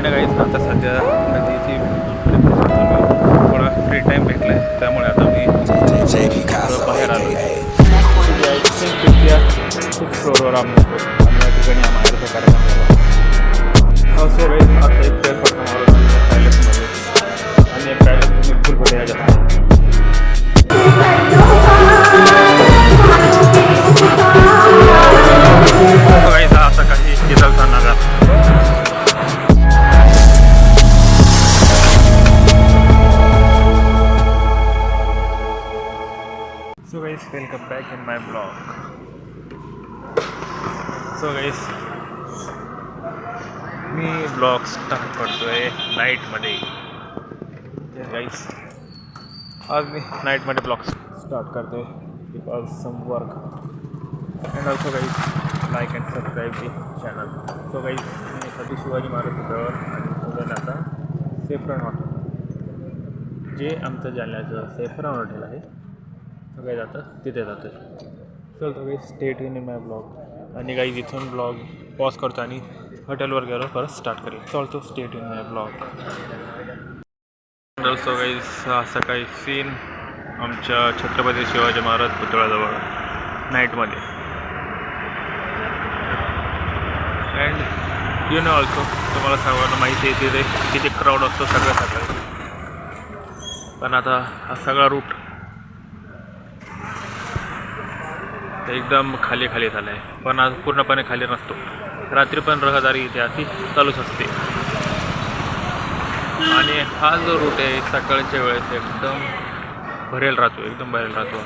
ना काहीच आता सध्या नदीची थोडा फ्री टाईम भेटला आहे, त्यामुळे आता मी बाहेर आलो आहे. खूप फ्लोअरवर आम्ही होतो आणि या ठिकाणी आम्हाला कार्यक्रम झाला. असे वेळेस आता एक फेरफटका मारून आम्ही पॅलेसमध्ये आणि पॅलेस फुलपटे या जास्त असं काही किदलचा नगर. So guys, welcome back in my vlog. So guys, मी ब्लॉग स्टार्ट करतोय नाईटमध्ये. गाईस आज मी नाईटमध्ये ब्लॉग स्टार्ट करतोय because some work and also guys like and subscribe the channel. So guys मी सध्या शिवाजी महाराज पुतळ्यावर आणि उद्याला आता सेफ्रॉन हॉटेल, जे आमचं जालन्याचं सेफ्रॉन हॉटेल आहे, तो काही जातं तिथे जातं. चलतो काही स्टेट इन माय ब्लॉग आणि काही इथून ब्लॉग पॉज करतो आणि हॉटेलवर गेलो परत स्टार्ट करेल. चलतो state in my vlog. Also काही सकाळी सीन आमच्या छत्रपती शिवाजी महाराज पुतळ्याजवळ नाईटमध्ये. अँड यू नो ऑल्सो तुम्हाला सर्वांना माहिती आहे तिथे किती क्राऊड असतो सगळ्या सकाळी. पण आता हा सगळा रूट एकदम खाली झाला आहे, पण आज पूर्णपणे खाली नसतो. रात्री पण रहदारी इथे अशी चालूच असते आणि हा जो रूट आहे सकाळच्या वेळेस एकदम भरेल राहतो, एकदम भरेल राहतो.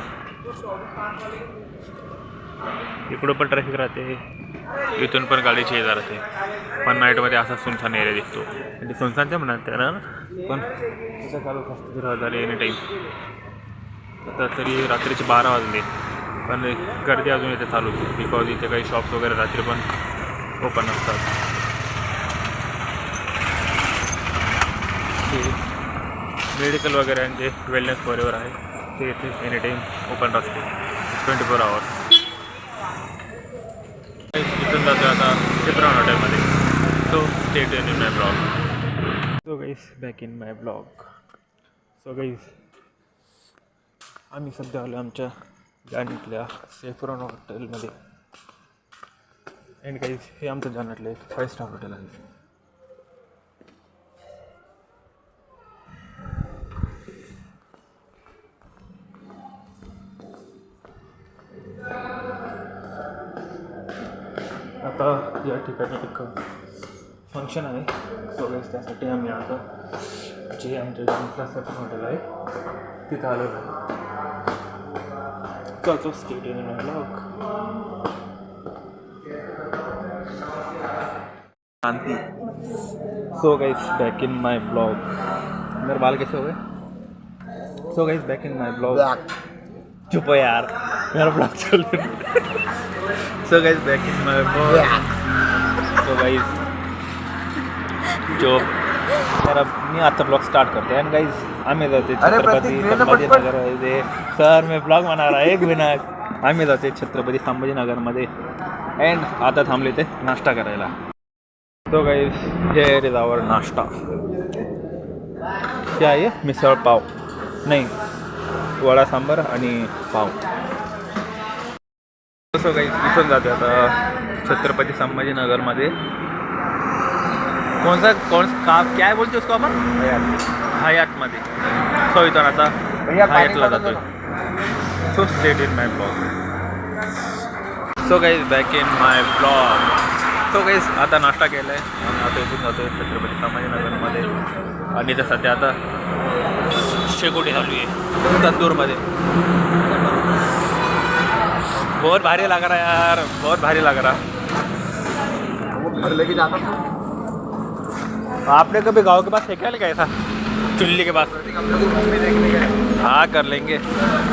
इकडं पण ट्रॅफिक राहते, इथून पण गाडीची ये राहते, पण नाईटमध्ये असा सुनसान एरिया दिसतो. म्हणजे सुनसानच्या म्हणतात त्याला, पण तिथं चालूच असते रहदारी एनी टाईम. आता तरी रात्रीचे 12 वाजले पण गर्दी अजून इथे चालूच आहे बिकॉज इथे काही शॉप्स वगैरे रात्री पण ओपन असतात. मेडिकल वगैरे आणि जे वेलनेस फॉरेवर आहे ते इथे एनी टाईम ओपन असते 24 आवर्स. इथून जातो आता सेफ्रॉन हॉटेलमध्ये. So state in my vlog. So guys back in my vlog. So guys आम्ही सध्या आलो आमच्या जालन्यातल्या सेफ्रॉन हॉटेलमध्ये. अँड गाईज हे आमचं जालन्यातलं एक 5 स्टार हॉटेल आहे. आता या ठिकाणी एक फंक्शन आहे. सो गाईज त्यासाठी आम्ही आता जे आमच्या जालन्यातलं सेफ्रॉन हॉटेल आहे तिथं आलो आहे. Also stayed in my vlog. Shanti. So guys back in my vlog. मेरे बाल कैसे हो गए? So guys back in my vlog. चुप हो यार, मेरा ब्लॉग चल रहा है. So guys back in my vlog. So guys जो मेरा मी आता ब्लॉग स्टार्ट करते हैं. गाइज आम्ही जाते छत्रपती संभाजीनगरमध्ये. सर मी ब्लॉग म्हणणार आहे एक मिनिट. आम्ही जाते छत्रपती संभाजीनगरमध्ये अँड आता थांबले ते नाश्ता करायला. तो गाइज हेअर इज आवर नाश्ता. क्या आहे मिसळ पाव, नाही वडा सांबार आणि पाव. सो गाइज इथून जाते आता छत्रपती संभाजीनगरमध्ये. कौन का क्या बोलते उसको आपण हयातमध्ये. सो इथून आता हयातला जातोय. So state in my vlog. So guys back in my vlog. So guys आता नाश्ता केला आहे आणि आता इथून जातोय छत्रपती संभाजीनगरमध्ये. आणि इथं सध्या आता शेकोटी चालू आहे तंदूरमध्ये. बहुत भारी लग रहा यार, बहुत भारी लग रहा. लेके जाता आपने कभी गांव के पास फेंका क्या ऐसा चुल्ली के पास? हाँ कर लेंगे.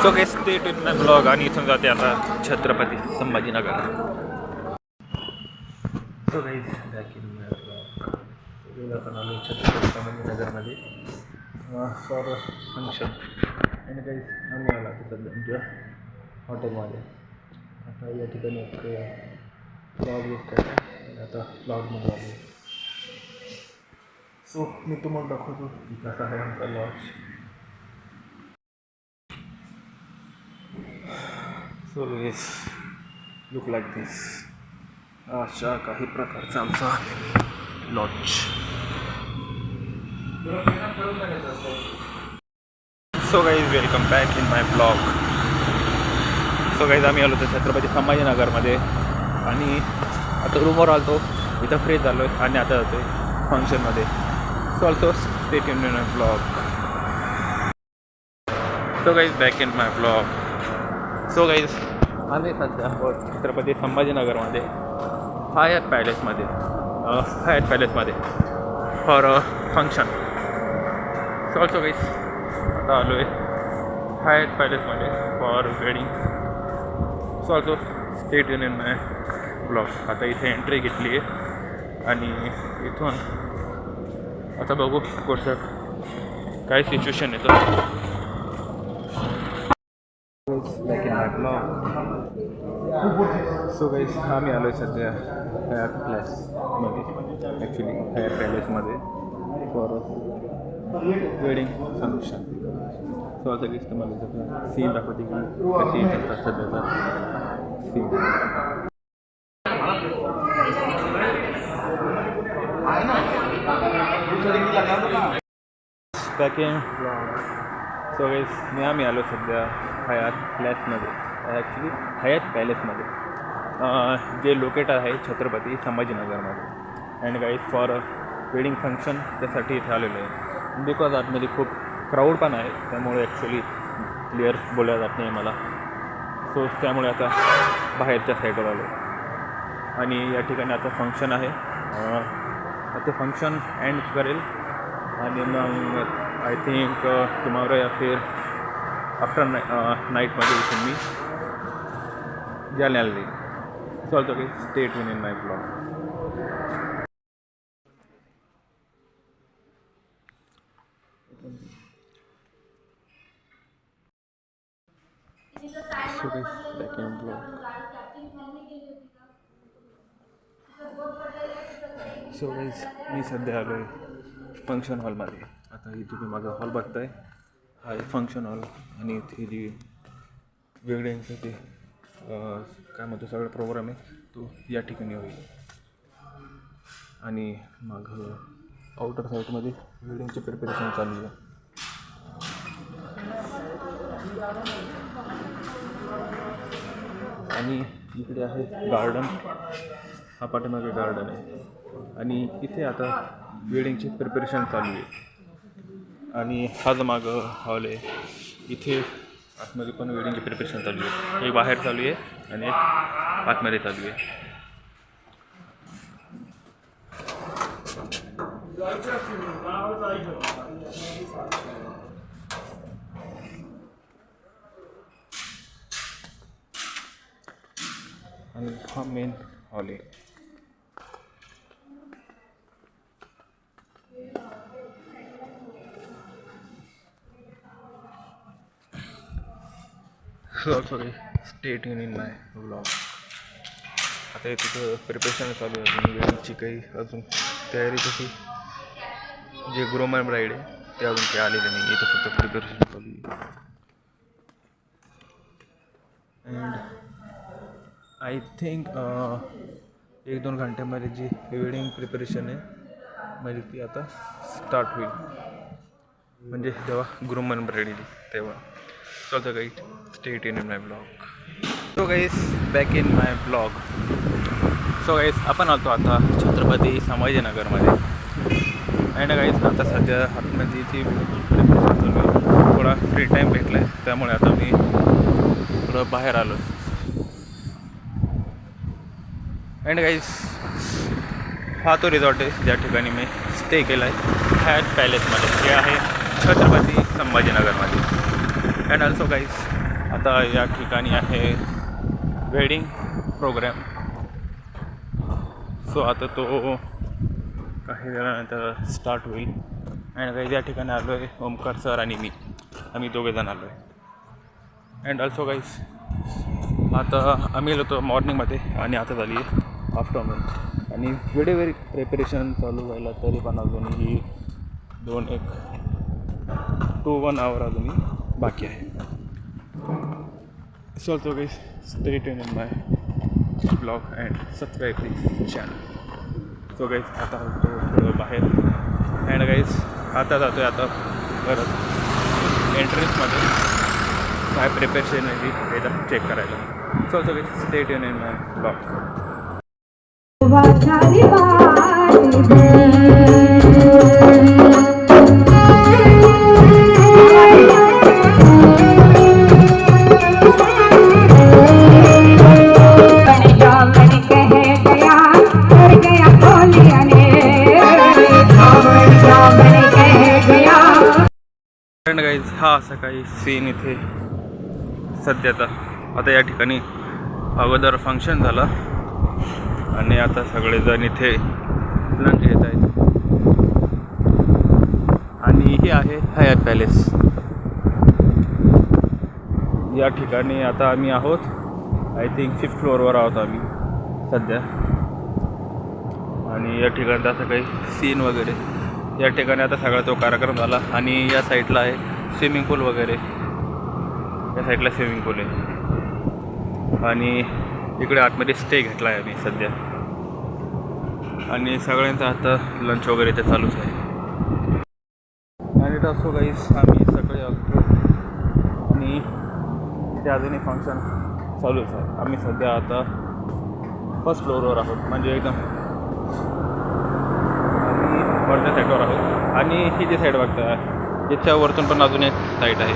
So guys state in my blog. आणि इथून जाते आता Chhatrapati Sambhajinagar. So guys back in my blog. आपण आलो छत्रपती संभाजीनगरमध्ये फॉर फंक्शन. आणि गाइस आम्ही आला तिथं आमच्या हॉटेलमध्ये. आता या ठिकाणी एक ब्लॉग बुक करतो. आता ब्लॉगमध्ये आलो. सो मी तुम्हाला दाखवतो की कसा आहे आमचा lodge. So yes look like this. अशा काही प्रकारचा आमचा lodge. So guys welcome back in my vlog. So guys आम्ही आलो होतो छत्रपती संभाजीनगरमध्ये आणि आता रूमवर आलो इथं फ्रेश झालो आहे आणि आता जातो आहे फंक्शनमध्ये. So also stay tuned in my vlog. So guys back in my vlog. So guys आम्ही सध्या छत्रपती संभाजीनगरमध्ये हायत पॅलेसमध्ये for function. So also guys आता आलो आहे हायत पॅलेसमध्ये for wedding. So also stay tuned in my vlog. आता इथे एंट्री घेतली आहे आणि इथून आता बघू पुढचं काय सिच्युएशन येतं. Back in my vlog. So guys आम्ही आलो आहे सध्या हयात प्लॅसमध्ये, ॲक्च्युली हयात पॅलेसमध्ये फॉर वेडिंग फंक्शन. सो आता गाईज तुम्हाला त्याचा सीन दाखवते की कशी येतात सध्याचा scene. Back in vlog. So guys मी आम्ही आलो सध्या हयात प्लॅसमध्ये, ॲक्च्युली हयात पॅलेसमध्ये जे लोकेट आहे छत्रपती संभाजीनगरमध्ये. And guys for wedding function त्यासाठी इथे आलेलो आहे. बिकॉज आतमध्ये खूप क्राऊड पण आहे त्यामुळे ॲक्च्युली क्लिअर बोलल्या जात नाही मला. सो त्यामुळे आता बाहेरच्या साईडवर आलो आणि या ठिकाणी आता फंक्शन आहे. आता फंक्शन एंड करेल आणि मग आय थिंक टुमॉरो या फिर आफ्टर नाईटमध्ये इथून मी जालन्याला येईल. सो ऑल्सो की stay tuned in my vlog. So guys back in vlog. So guys मी सध्या आलो आहे फंक्शन हॉलमध्ये. आता ही तुम्ही माझा हॉल बघताय हा एक फंक्शन हॉल आणि इथे जी वेगळ्यांचं ते काय म्हणतो सगळा प्रोग्राम आहे तो या ठिकाणी होईल. आणि मग आउटर साईडमध्ये वेडिंगचे प्रिपरेशन चालू आहे. आणि इकडे आहे गार्डन, हा पाठीमागे गार्डन आहे आणि इथे आता वेडिंगची प्रिपरेशन चालू आहे. आणि हा जो मागं हॉल आहे इथे आतमध्ये पण वेडिंगची प्रिपरेशन चालू आहे. एक बाहेर चालू आहे आणि एक आतमध्ये चालू आहे. आणि हा मेन हॉल आहे. Sorry stay tuned in my vlog. आता हे तिथं प्रिपरेशन चालू आहे अजून वेडिंगची काही अजून तयारी तशी. जे ग्रूम ब्राईड आहे ते अजून काही आलेले नाही, इथं फक्त प्रिपरेशन चालू आहे. अँड आय थिंक 1-2 घंट्यामध्ये जी वेडिंग प्रिपरेशन आहे म्हणजे ती आता स्टार्ट होईल, म्हणजे जेव्हा ग्रूम अँड ब्राईड येईल तेव्हा. So the guide stay tuned in my vlog. So guys back in my vlog. So guys आपण आलो आता छत्रपती संभाजीनगरमध्ये. अँड गाईज आता सध्या आतमध्ये ती प्रिपरेशन चालू आहे. थोडा फ्री टाईम भेटला आहे त्यामुळे आता मी थोडं बाहेर आलो. अँड गाईज हा तो रिसॉर्ट आहे ज्या ठिकाणी मी स्टे केला आहे हयात पॅलेसमध्ये, जे आहे छत्रपती संभाजीनगरमध्ये. अँड ऑल्सो गाईज आता या ठिकाणी आहे वेडिंग प्रोग्राम. सो आता तो काही वेळानंतर स्टार्ट होईल. अँड गाईज या ठिकाणी आलो आहे ओमकार सर आणि मी, आम्ही दोघेजण आलो आहे. अँड ऑल्सो गाईज आता आम्ही आलो होतो मॉर्निंगमध्ये आणि आता झाली आफ्टरनून आणि वेळेवेळी प्रिपरेशन चालू व्हायला तरी पण अजूनही 1 hour अजूनही बाकी आहे. So also guys, stay tuned in my vlog and subscribe this channel. So guys, आता होतो थोडं बाहेर अँड गाईज आता जातो आहे आता परत एंट्रन्समध्ये काय प्रिपरेशन आहे ती एकदा चेक करायला. So also guys stay tune in my blog. Guys हा असा काही सीन इथे सध्या आता या ठिकाणी अगोदर फंक्शन झालं आणि आता सगळेजण इथे लंच घेत आहेत आणि हे आहे हयात पॅलेस. या ठिकाणी आता आम्ही आहोत आय थिंक 5th फ्लोअरवर आहोत आम्ही सध्या. आणि या ठिकाणी असं काही सीन वगैरे या ठिकाणी आता सगळा तो कार्यक्रम झाला आणि या साईडला आहे स्विमिंग पूल वगैरे. या साईडला स्विमिंग पूल आहे आणि इकडे आतमध्ये स्टे घेतला आहे आम्ही सध्या. आणि सगळ्यांचं आता लंच वगैरे ते चालूच आहे. आणि असो गाईस आम्ही सगळे आलो आणि ते अजूनही फंक्शन चालूच आहे. आम्ही सध्या आता 1st फ्लोअरवर आहोत म्हणजे एकदम वरच्या साईडवर आहोत. आणि ही जी साईड बघता याच्यावरतून पण अजून एक साईड आहे.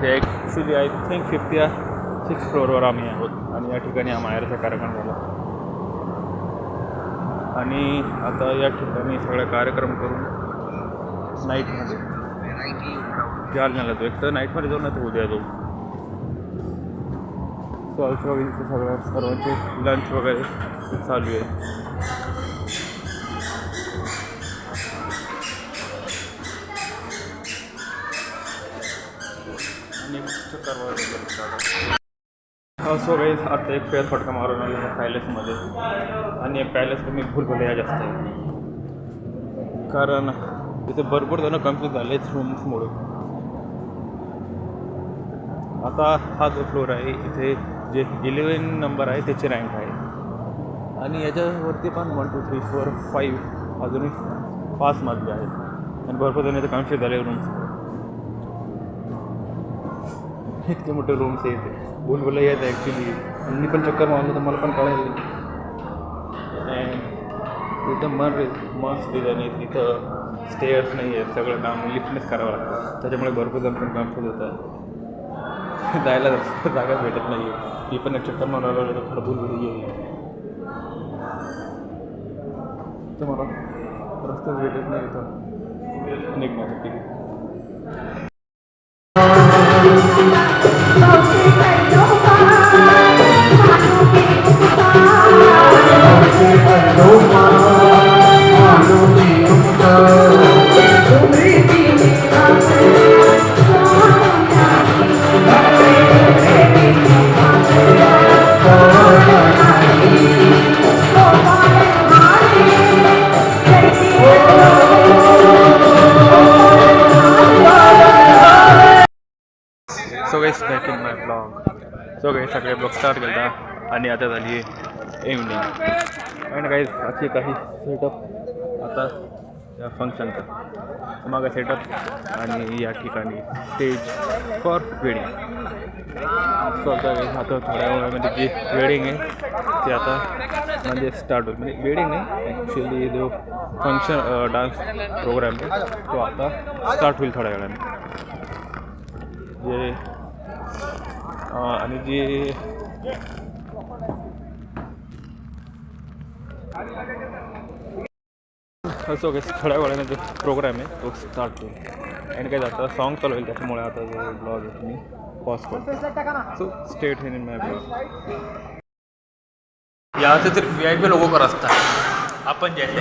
ते ॲक्च्युली आय थिंक 5th या 6th फ्लोअरवर आम्ही आहोत आणि या ठिकाणी हा माहेरचा कार्यक्रम झाला. आणि आता या ठिकाणी सगळा कार्यक्रम करून नाईटमध्ये जालन्याला जातो. एक तर नाईटमध्ये जाऊन नाही तर उद्या जाऊ. सो ऑल्सो इथे सगळ्या सर्वांचे लंच वगैरे चालू आहे. सो गाईज आता एक फेरफटका मारून आला आहे पॅलेसमध्ये. आणि पॅलेस कमी भूलभुलैया जास्त आहे कारण इथे भरपूर जण कन्फ्यूज झाले आहेत रूम्समुळे. आता हा जो फ्लोअर आहे इथे जे 11 नंबर आहे त्याची रँक आहे आणि याच्यावरती पण 1 2 3 4 5 अजूनही 5 मजले आहेत आणि भरपूर जण इथे कन्फ्यूज झाले रूम्स. इतके मोठे रूम्स आहेत भूलभुलैया आहेत ॲक्च्युली. मी पण चक्कर मारलं तर मला पण कळेल. अँड इथं मस्त डिझाईन आहे. इथं स्टेअर्स नाही आहेत. सगळं काम लिफ्टनेच करावं लागतं त्याच्यामुळे भरपूर जण पण कन्फ्यूज होतात. जायला जागा भेटत नाही आहे. मी पण एक चक्कर मारायला तर खरं भूलभुलैया येईल तर मला रस्ताच भेटत नाही इथं निघण्यासाठी. So guys back in my vlog. So guys सगळे ब्लॉग स्टार्ट केला आणि आता झाली आहे इव्हनिंग. अँड गाईज असे काही सेटअप आता या फंक्शनचा मागं सेटअप आणि या ठिकाणी स्टेज फॉर वेडिंग. सो आता आता थोड्या वेळामध्ये जी वेडिंग आहे ती आता म्हणजे स्टार्ट होईल. म्हणजे वेडिंग नाही ॲक्च्युली जो फंक्शन डान्स प्रोग्राम आहे तो आता स्टार्ट होईल थोड्या वेळाने. जे आणि जी असो काही थोड्या वेळाने जो प्रोग्राम आहे तो स्टार्ट होईल. आणि काय आता सॉन्ग चालू होईल त्याच्यामुळे आता जो ब्लॉग आहे मी पॉज करतो. So state in my blog. यहाँ से सिर्फ VIP लोगों का रास्ता है अपन जैसे.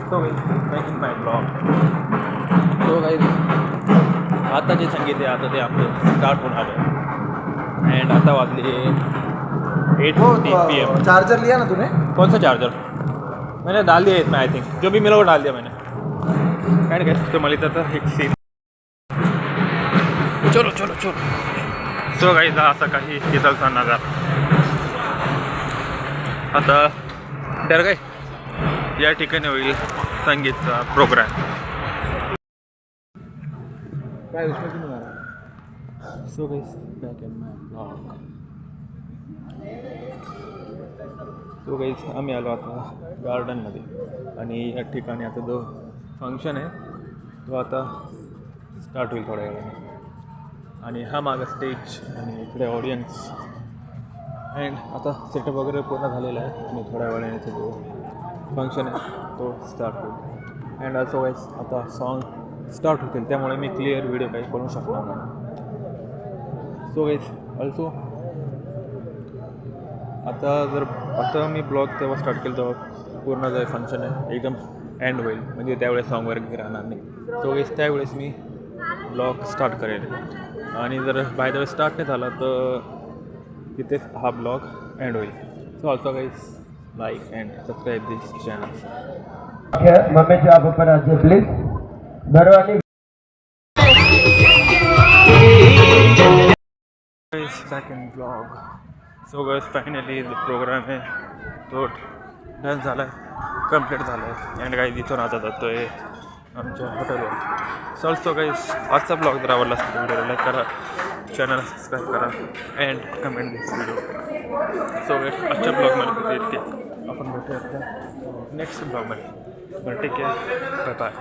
So guys in my vlog. So guys आता जे संगीत आहे आता ते आपलं स्टार्ट होणार आहे. अँड आता वाजले 8:50 PM. चार्जर लिया ना तूने? कौन सा चार्जर? मैंने डाल दिया इसमें, आई थिंक जो भी मिला वो डाल दिया मैंने. एंड गाइस तो मला तर एक सीन. चलो चलो चलो. सो गाइस असा काही इथलचा नजारा. आता डर काय या ठिकाणी होईल संगीतचा प्रोग्राम. काय उसमें क्यों आ रहा. So guys back in my vlog. So guys आम्ही आलो आता गार्डनमध्ये आणि या ठिकाणी आता जो फंक्शन आहे तो आता स्टार्ट होईल थोड्या वेळाने. आणि हा मागं स्टेज आणि इकडे ऑडियन्स. अँड आता सेटअप वगैरे पूर्ण झालेला आहे आणि थोड्या वेळाने तो जो फंक्शन आहे तो स्टार्ट होईल. अँड ऑल्सो गाइस आता सॉन्ग स्टार्ट होतील त्यामुळे मी क्लिअर व्हिडिओ काही करू शकणार नाही. सो गाइस ऑल्सो आता मी ब्लॉग तेव्हा स्टार्ट केलं तेव्हा पूर्ण जे फंक्शन आहे एकदम एंड होईल म्हणजे त्यावेळेस सॉन्ग वगैरे राहणार नाही. सो गाइस त्यावेळेस मी ब्लॉग स्टार्ट करेल. आणि जर बाय द वे स्टार्ट नाही झाला तर तिथेच हा ब्लॉग एंड होईल. So also guys like and subscribe this channel. मम्मीच्या आपण आज प्लीज दरवानी. Second vlog. So guys finally जो प्रोग्राम आहे तो डन झाला आहे, कम्प्लीट झाला आहे. अँड काही इथून आता जातो आहे आमच्या हॉटेलवर. सो ऑल्सो गाइस आजचा ब्लॉग जर आवडला असेल तर व्हिडिओला लाईक करा, चॅनल सबस्क्राईब करा and comment this video. So guys आजच्या ब्लॉगमध्ये इतके. आपण भेटूया नेक्स्ट ब्लॉगमध्ये. Take care. Bye bye.